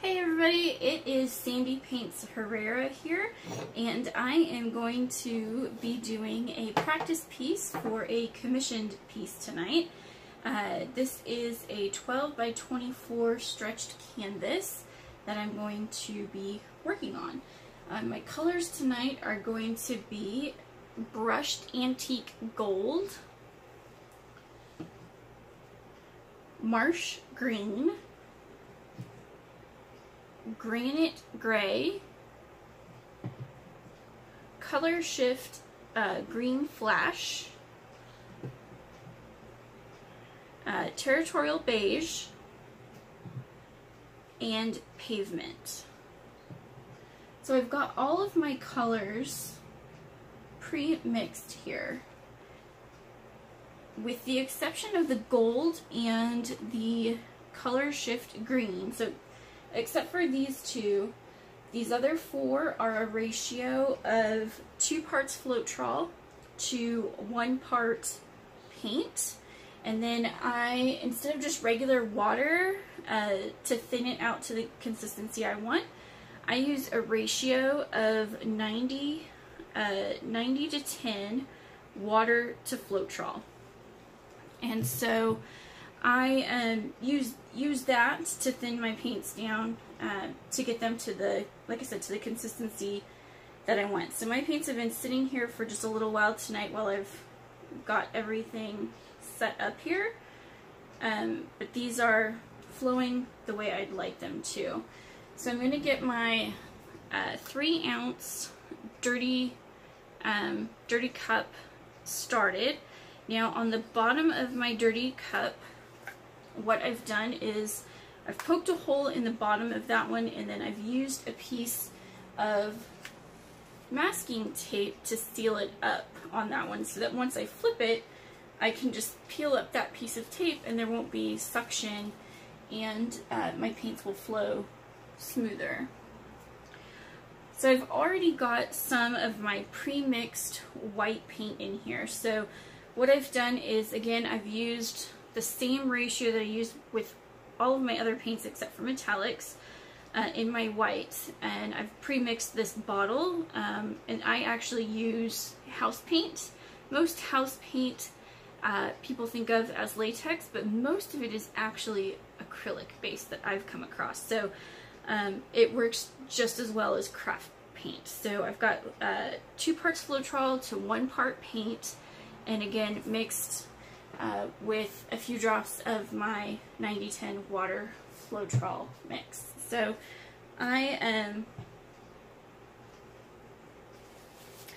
Hey everybody, it is Sandy Paints Herrera here, and I am going to be doing a practice piece for a commissioned piece tonight. This is a 12 by 24 stretched canvas that I'm going to be working on. My colors tonight are going to be brushed antique gold, marsh green, granite gray, color shift green flash, territorial beige, and pavement. So I've got all of my colors pre-mixed here, with the exception of the gold and the color shift green. So except for these two, these other four are a ratio of 2 parts Floetrol to 1 part paint. And then I, instead of just regular water to thin it out to the consistency I want, I use a ratio of 90 to 10 water to Floetrol. And so I use that to thin my paints down to get them to the, like I said, to the consistency that I want. So my paints have been sitting here for just a little while tonight while I've got everything set up here. But these are flowing the way I'd like them to. So I'm going to get my 3 ounce dirty cup started. Now on the bottom of my dirty cup, what I've done is I've poked a hole in the bottom of that one, and then I've used a piece of masking tape to seal it up on that one, so that once I flip it, I can just peel up that piece of tape and there won't be suction, and my paints will flow smoother. So I've already got some of my pre-mixed white paint in here. So what I've done is, again, I've used the same ratio that I use with all of my other paints except for metallics in my whites, and I've pre-mixed this bottle, and I actually use house paint. Most house paint people think of as latex, but most of it is actually acrylic based that I've come across, so it works just as well as craft paint. So I've got 2 parts Floetrol to 1 part paint, and again mixed with a few drops of my 90-10 water Floetrol mix. So I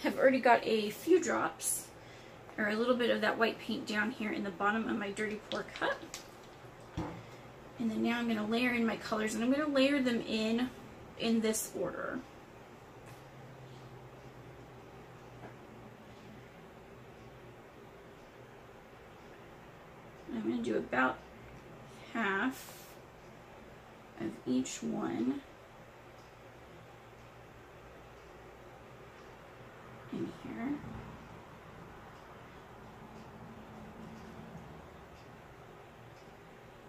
have already got a few drops, or a little bit of that white paint down here in the bottom of my dirty pour cup. And then now I'm going to layer in my colors, and I'm going to layer them in this order. I'm going to do about half of each one in here.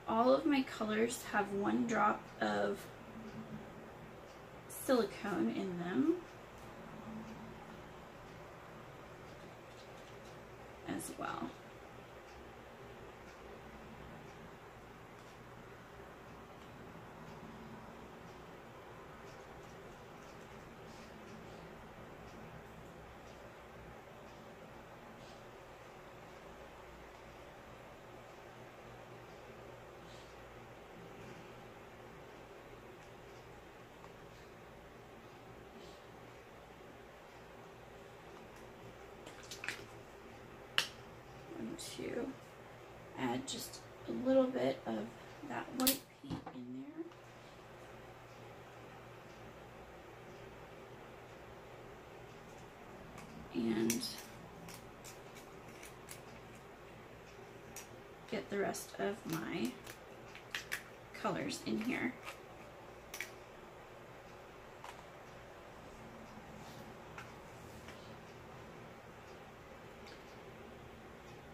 All of my colors have 1 drop of silicone in them as well. To add just a little bit of that white paint in there, and get the rest of my colors in here.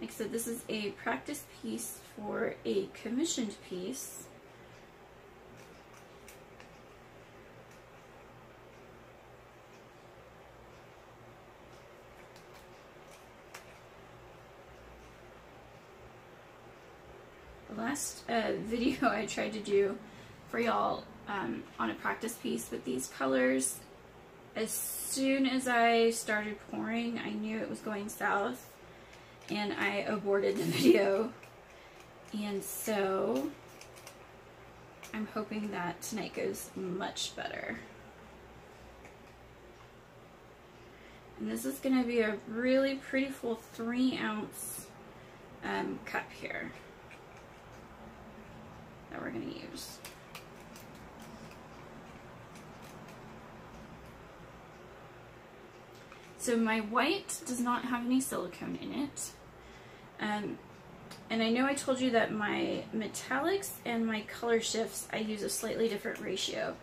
Like I said, this is a practice piece for a commissioned piece. last video I tried to do for y'all on a practice piece with these colors, as soon as I started pouring, I knew it was going south, and I aborted the video. And so I'm hoping that tonight goes much better. And this is going to be a really pretty full 3-ounce cup here that we're going to use. So my white does not have any silicone in it. And I know I told you that my metallics and my color shifts, I use a slightly different ratio.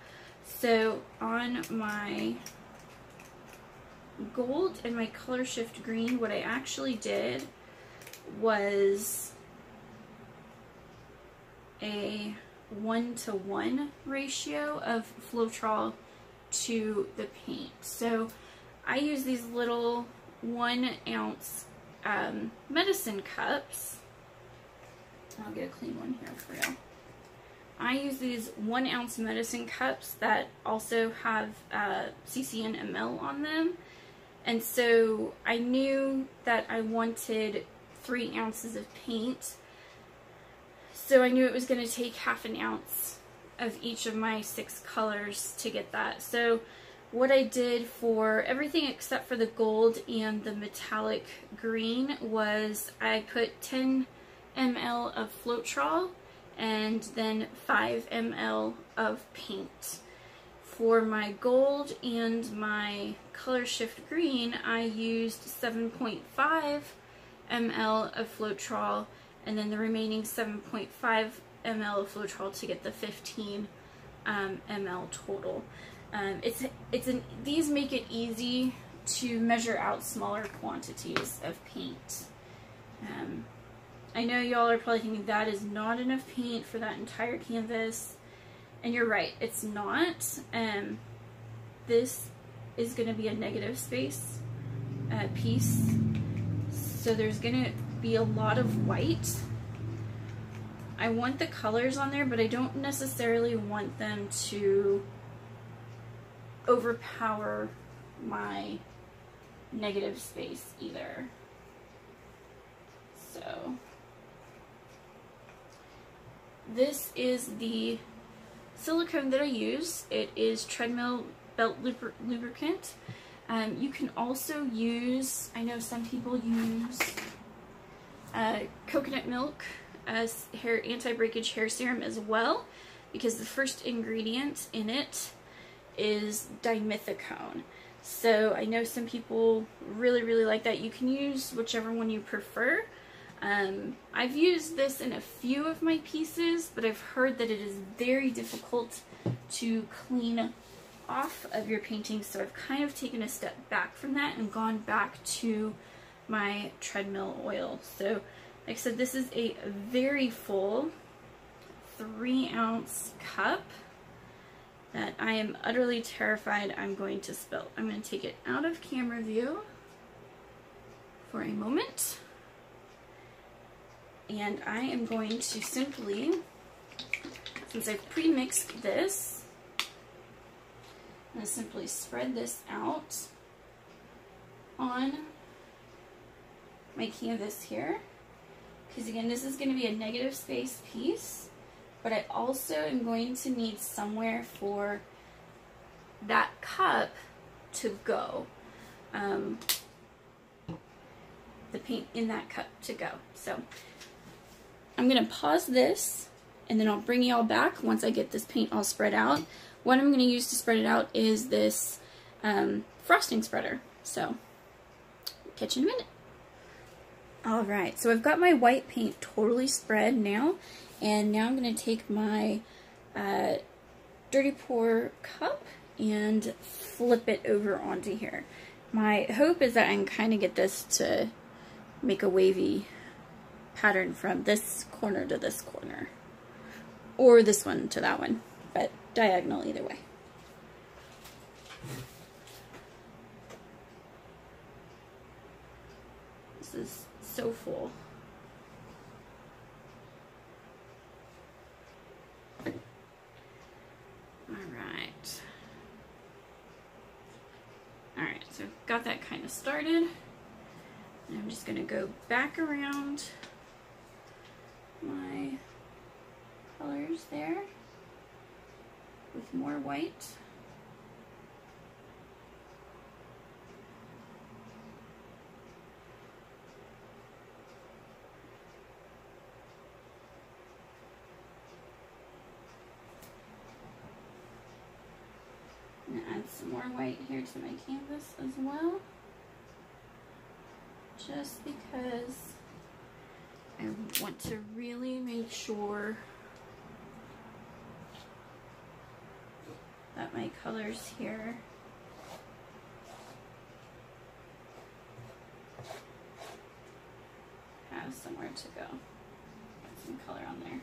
So on my gold and my color shift green, what I actually did was a 1-to-1 ratio of Floetrol to the paint. So I use these little 1-ounce medicine cups. I'll get a clean one here for you. I use these 1-ounce medicine cups that also have cc and ml on them. And so I knew that I wanted 3 ounces of paint. So I knew it was going to take ½ an ounce of each of my 6 colors to get that. So what I did for everything except for the gold and the metallic green was I put 10 ml of Floetrol and then 5 ml of paint. For my gold and my color shift green, I used 7.5 ml of Floetrol and then the remaining 7.5 ml of Floetrol to get the 15 ml total. These make it easy to measure out smaller quantities of paint. I know y'all are probably thinking that is not enough paint for that entire canvas, and you're right, it's not. This is going to be a negative space piece, so there's going to be a lot of white. I want the colors on there, but I don't necessarily want them to overpower my negative space either. So this is the silicone that I use. It is treadmill belt lubricant. You can also use, I know some people use coconut milk as anti-breakage hair serum as well, because the first ingredient in it is dimethicone. So I know some people really like that. You can use whichever one you prefer. I've used this in a few of my pieces, but I've heard that it is very difficult to clean off of your painting, so I've kind of taken a step back from that and gone back to my treadmill oil. So like I said, this is a very full 3-ounce cup that I am utterly terrified I'm going to spill. I'm going to take it out of camera view for a moment, and I am going to simply, since I've pre-mixed this, I'm going to simply spread this out on my canvas here, because again, this is going to be a negative space piece, but I also am going to need somewhere for that cup to go, the paint in that cup to go. So I'm going to pause this, and then I'll bring you all back once I get this paint all spread out. What I'm going to use to spread it out is this frosting spreader. So catch you in a minute. Alright, so I've got my white paint totally spread now, and now I'm going to take my dirty pour cup and flip it over onto here. My hope is that I can kind of get this to make a wavy pattern from this corner to this corner, or this one to that one, but diagonal either way. This is so full. Alright, so I've got that kind of started. And I'm just going to go back around my colors there with more white. And add some more white here to my canvas as well, just because I want to really make sure that my colors here have somewhere to go. Put some color on there.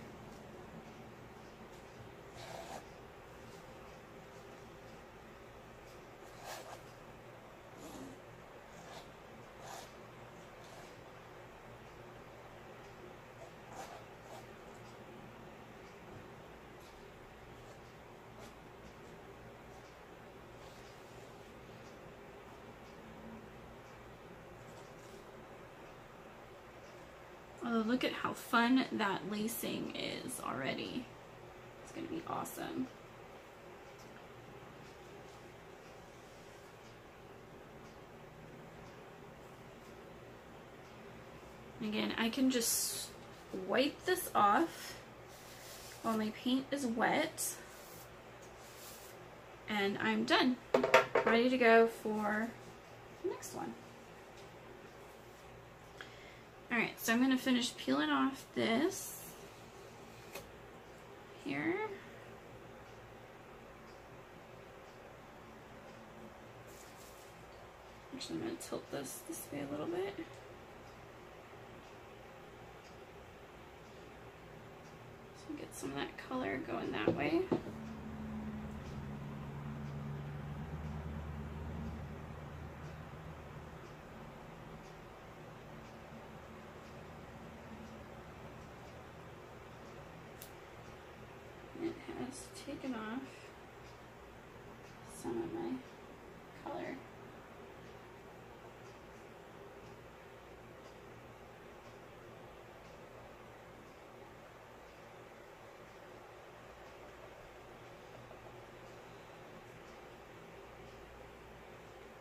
Oh, look at how fun that lacing is already. It's going to be awesome. Again, I can just wipe this off while my paint is wet, and I'm done. Ready to go for the next one. Alright, so I'm going to finish peeling off this here. Actually, I'm going to tilt this way a little bit. So get some of that color going that way. Taken off some of my color.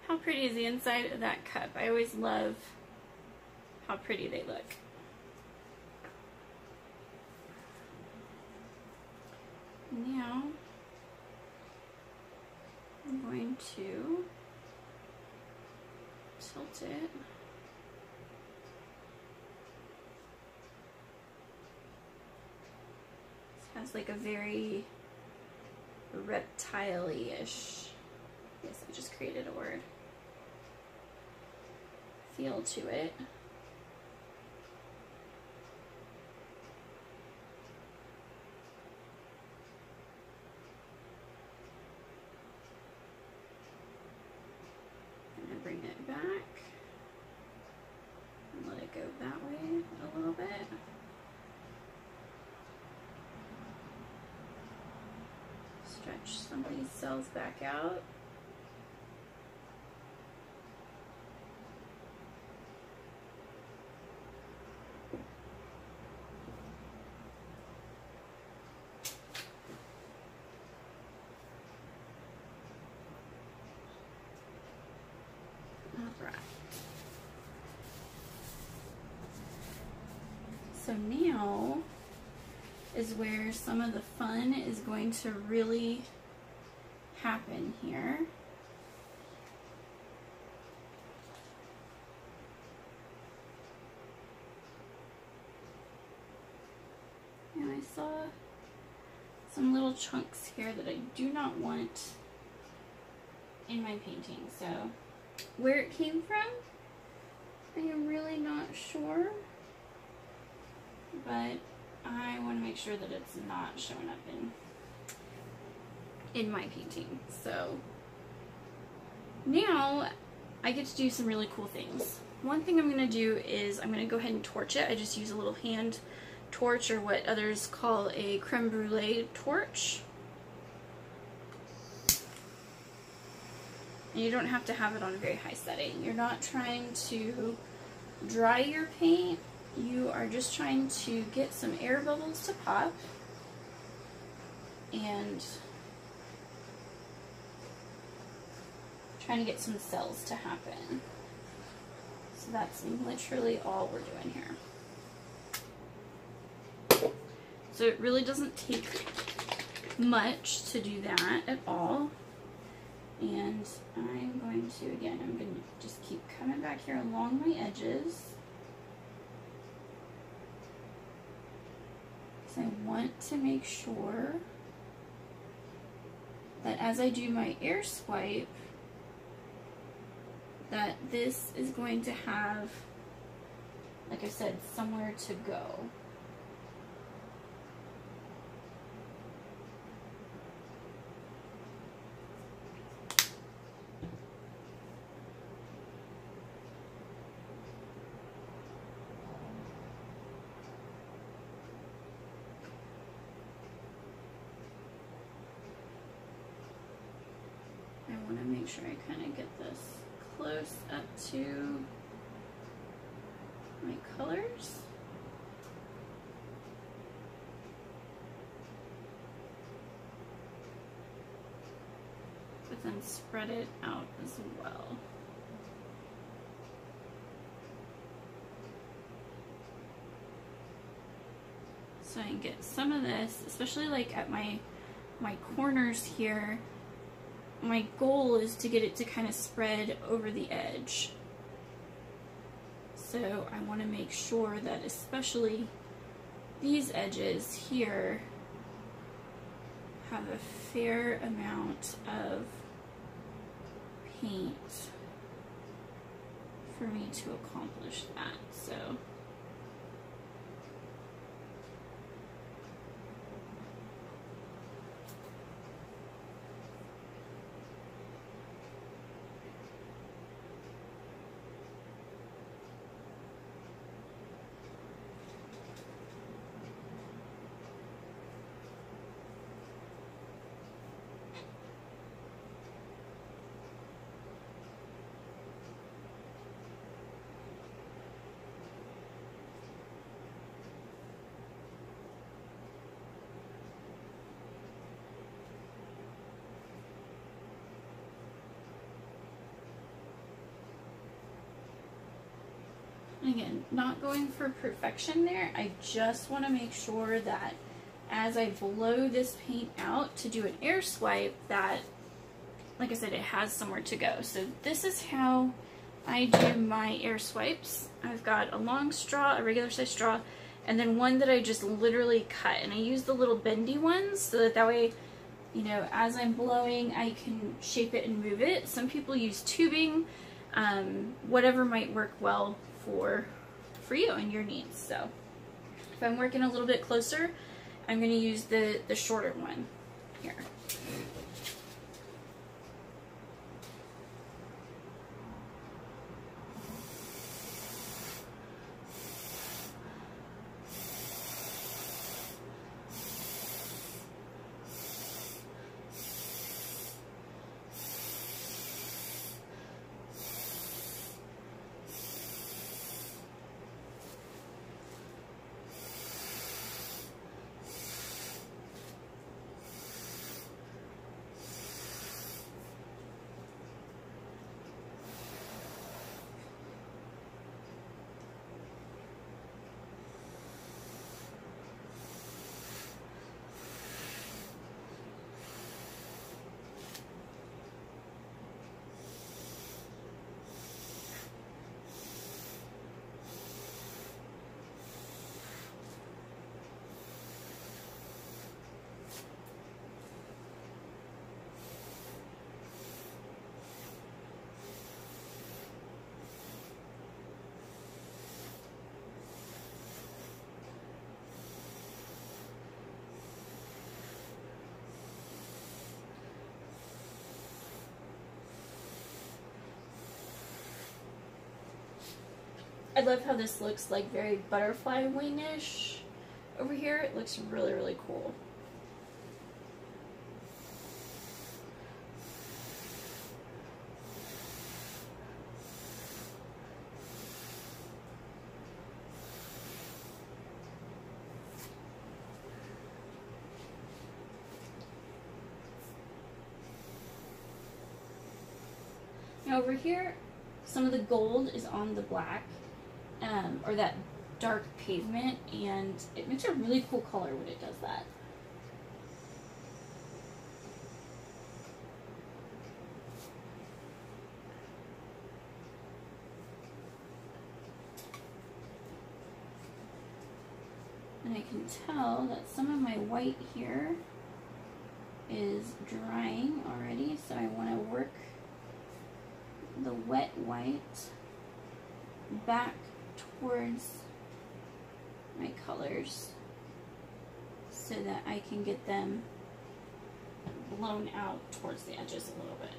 How pretty is the inside of that cup? I always love how pretty they look. Now, I'm going to tilt it. This has like a very reptile-ish, yes, I just created a word, feel to it. Bring it back and let it go that way a little bit. Stretch some of these cells back out. So now is where some of the fun is going to really happen here. And I saw some little chunks here that I do not want in my painting. So where it came from, I am really not sure. But I want to make sure that it's not showing up in my painting. So now I get to do some really cool things. One thing I'm going to do is I'm going to go ahead and torch it. I just use a little hand torch, or what others call a creme brulee torch. And you don't have to have it on a very high setting. You're not trying to dry your paint. You are just trying to get some air bubbles to pop and trying to get some cells to happen. So that's literally all we're doing here. So it really doesn't take much to do that at all. And I'm going to, again, I'm going to just keep coming back here along my edges. So I want to make sure that as I do my air swipe, that this is going to have, like I said, somewhere to go. I want to make sure I kind of get this close up to my colors. But then spread it out as well. So I can get some of this, especially like at my corners here. My goal is to get it to kind of spread over the edge. So I want to make sure that especially these edges here have a fair amount of paint for me to accomplish that. So again, not going for perfection there. I just want to make sure that as I blow this paint out to do an air swipe, that, like I said, it has somewhere to go. So this is how I do my air swipes. I've got a long straw, a regular size straw, and then one that I just literally cut. And I use the little bendy ones so that way, you know, as I'm blowing, I can shape it and move it. Some people use tubing, whatever might work well for you and your needs. So if I'm working a little bit closer, I'm going to use the shorter one here. I love how this looks like very butterfly wing-ish over here. It looks really, really cool. Now over here, some of the gold is on the black, or that dark pavement, and it makes a really cool color when it does that. And I can tell that some of my white here is drying already, so I want to work the wet white back towards my colors so that I can get them blown out towards the edges a little bit.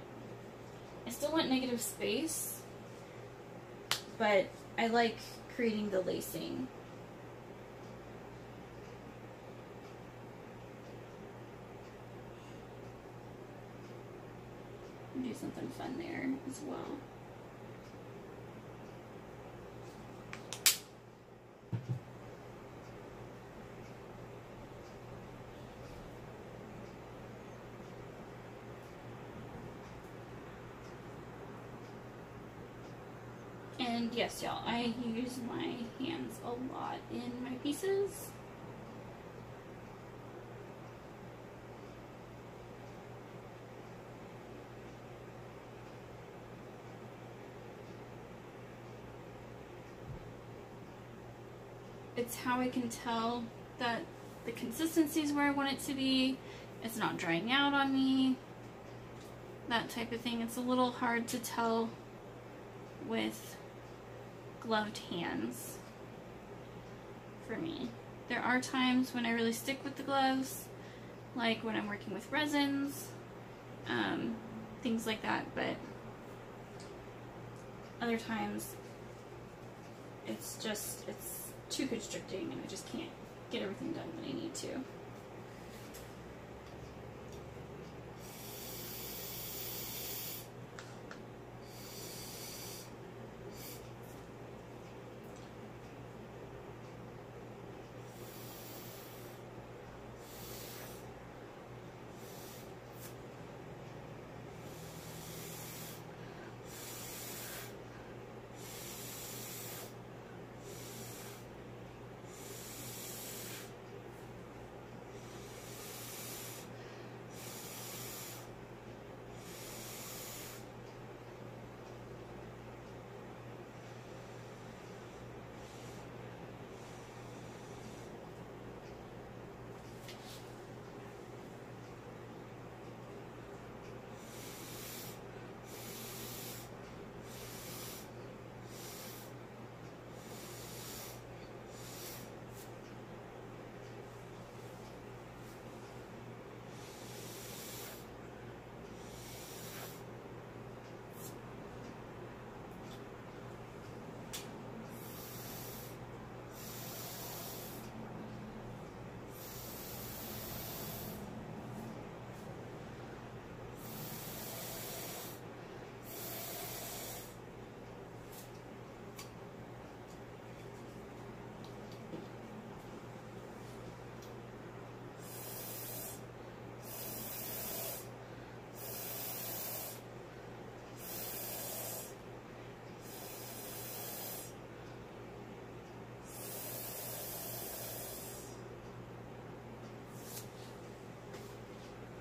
I still want negative space, but I like creating the lacing. Do something fun there as well. And yes, y'all, I use my hands a lot in my pieces. It's how I can tell that the consistency is where I want it to be. It's not drying out on me. That type of thing. It's a little hard to tell with gloved hands for me. There are times when I really stick with the gloves, like when I'm working with resins, things like that, but other times it's too constricting and I just can't get everything done that I need to.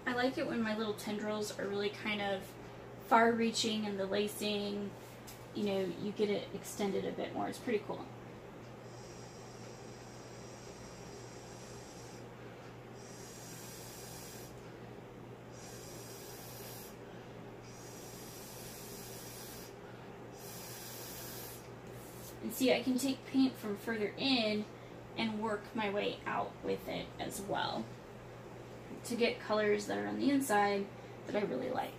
I like it when my little tendrils are really kind of far-reaching and the lacing, you know, you get it extended a bit more. It's pretty cool. And see, I can take paint from further in and work my way out with it as well to get colors that are on the inside that I really like.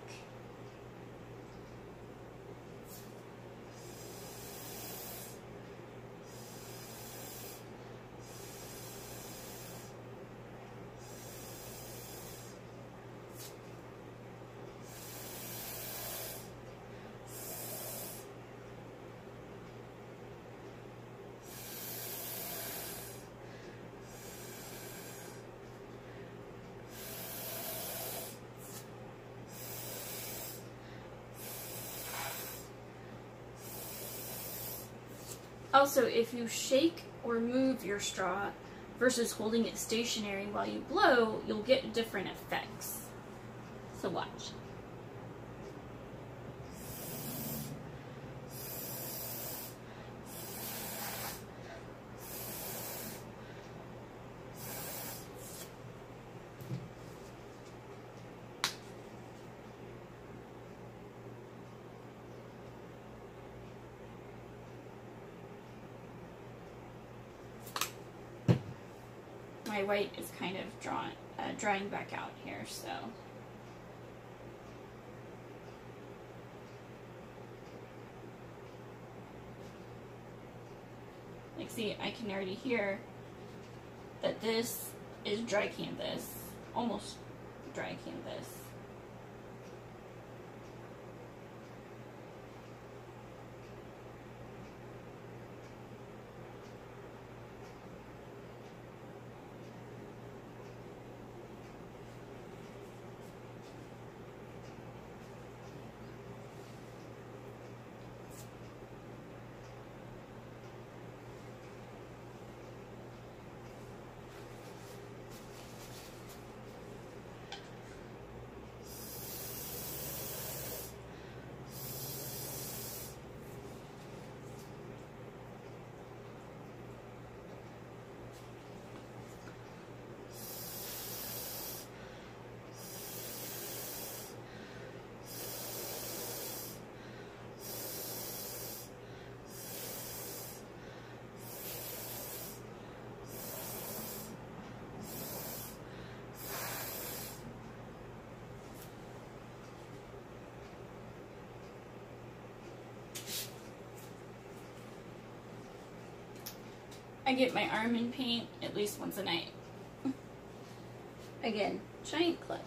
Also, if you shake or move your straw versus holding it stationary while you blow, you'll get different effects. So watch. My white is kind of drying back out here, so. Like, see, I can already hear that this is dry canvas, almost dry canvas. I get my arm in paint at least once a night. Again, giant clips.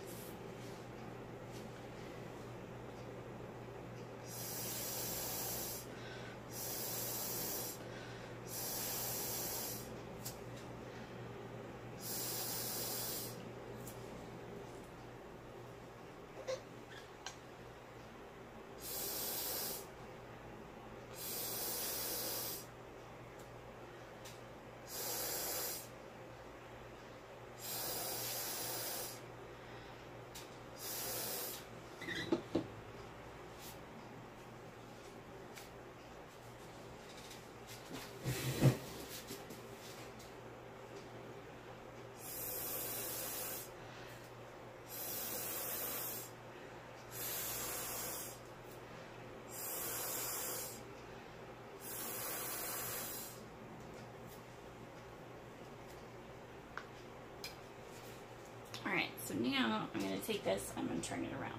Alright, so now I'm going to take this, I'm going to turn it around.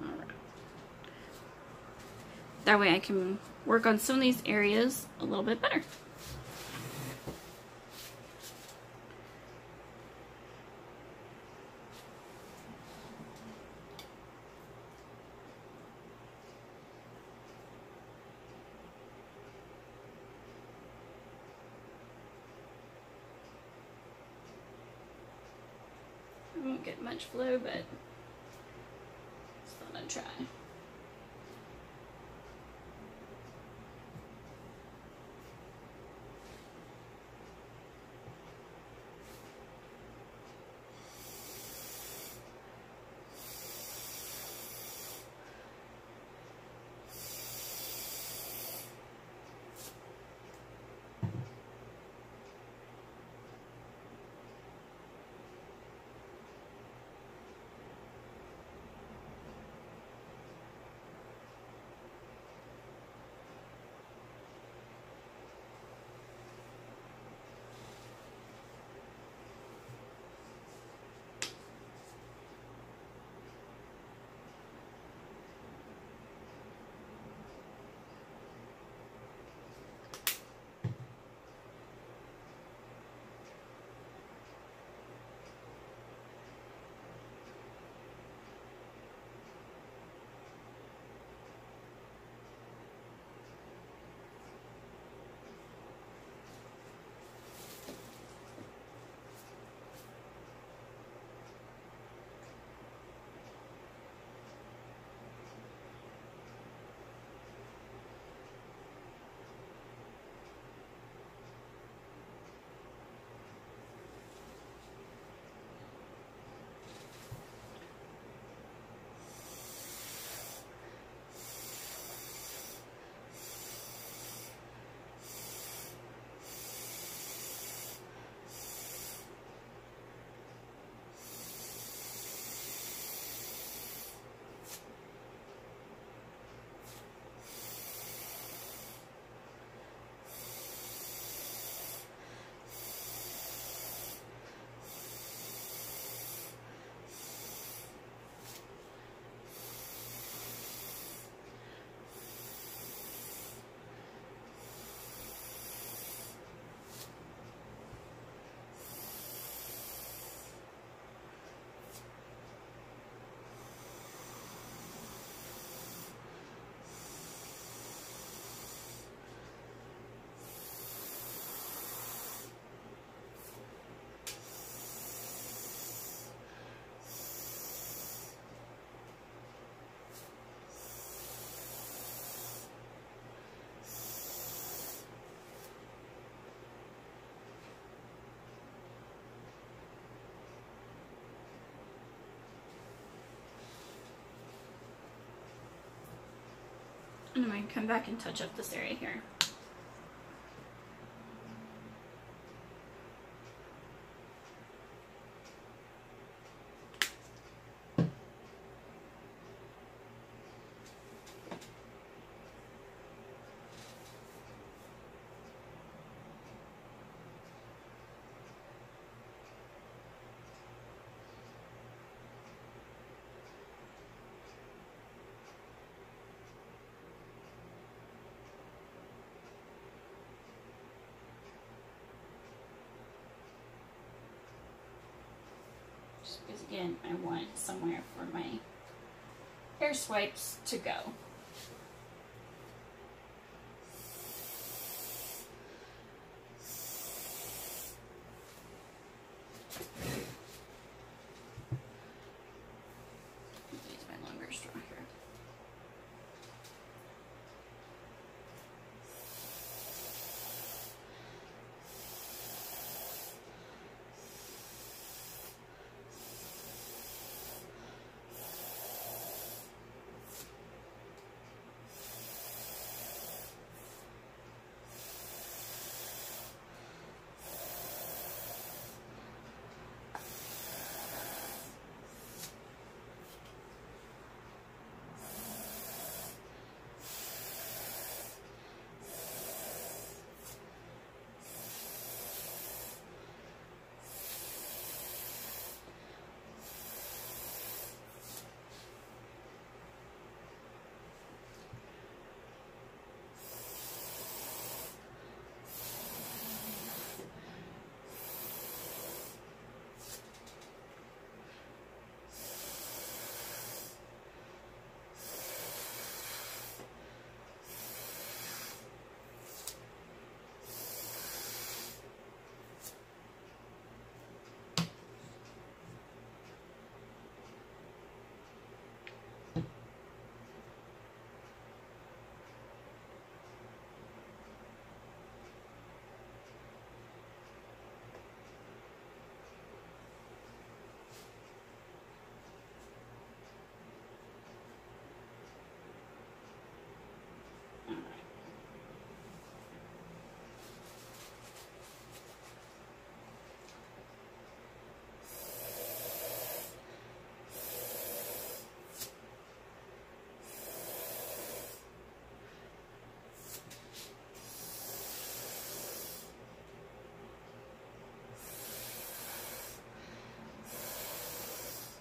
Alright. That way I can work on some of these areas a little bit better. I won't get much flow, but still gonna try. And I'm going to come back and touch up this area here. Because again, I want somewhere for my hair swipes to go. Use my longer straw here.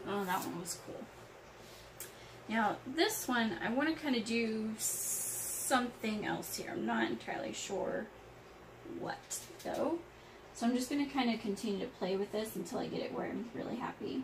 Oh, that one was cool. Now, this one, I want to kind of do something else here. I'm not entirely sure what, though. So I'm just going to kind of continue to play with this until I get it where I'm really happy.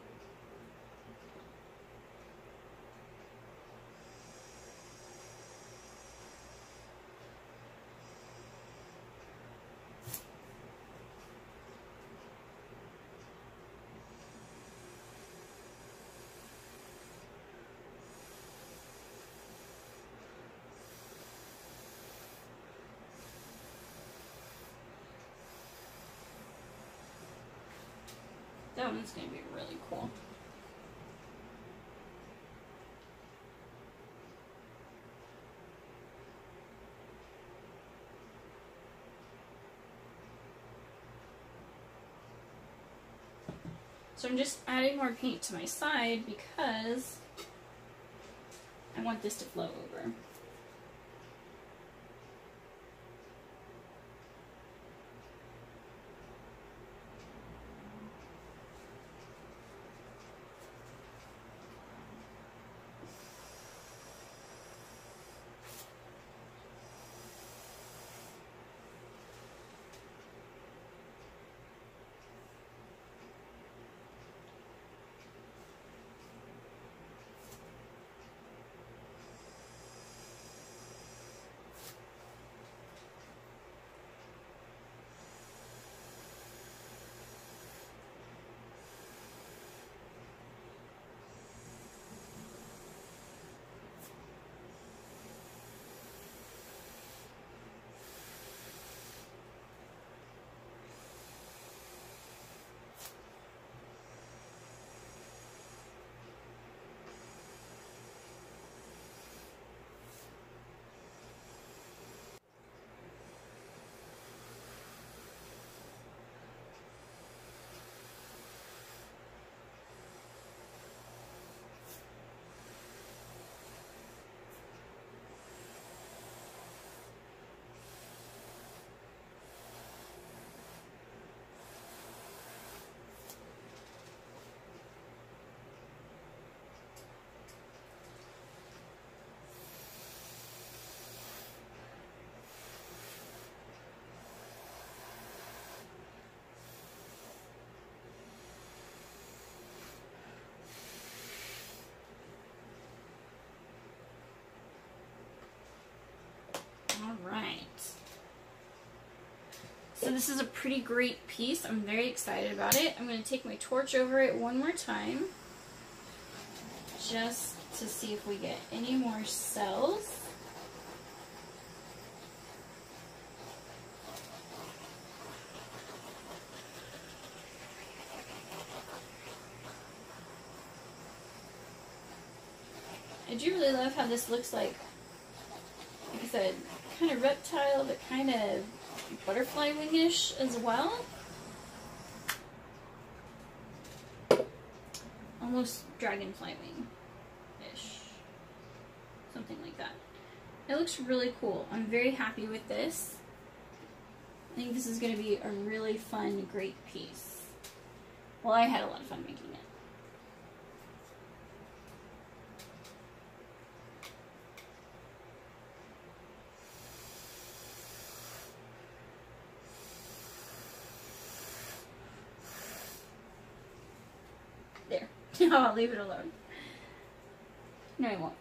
That one's going to be really cool. So I'm just adding more paint to my side because I want this to flow over. So this is a pretty great piece. I'm very excited about it. I'm going to take my torch over it one more time, just to see if we get any more cells. I do really love how this looks like I said, kind of reptile, but kind of butterfly wingish as well. Almost dragonfly wing-ish. Something like that. It looks really cool. I'm very happy with this. I think this is going to be a really fun, great piece. Well, I had a lot of fun making it. There. Now I'll leave it alone. No, I won't.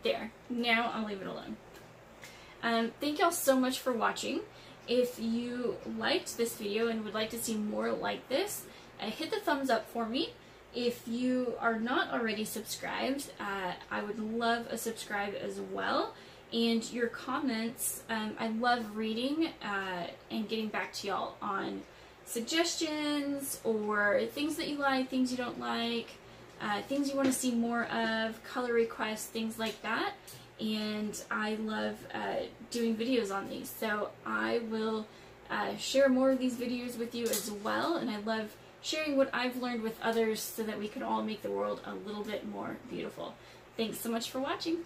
There. Now I'll leave it alone. Thank y'all so much for watching. If you liked this video and would like to see more like this, hit the thumbs up for me. If you are not already subscribed, I would love a subscribe as well. And your comments, I love reading and getting back to y'all on suggestions or things that you like, things you don't like, things you want to see more of, color requests, things like that. And I love doing videos on these, so I will share more of these videos with you as well. And I love sharing what I've learned with others so that we can all make the world a little bit more beautiful. Thanks so much for watching.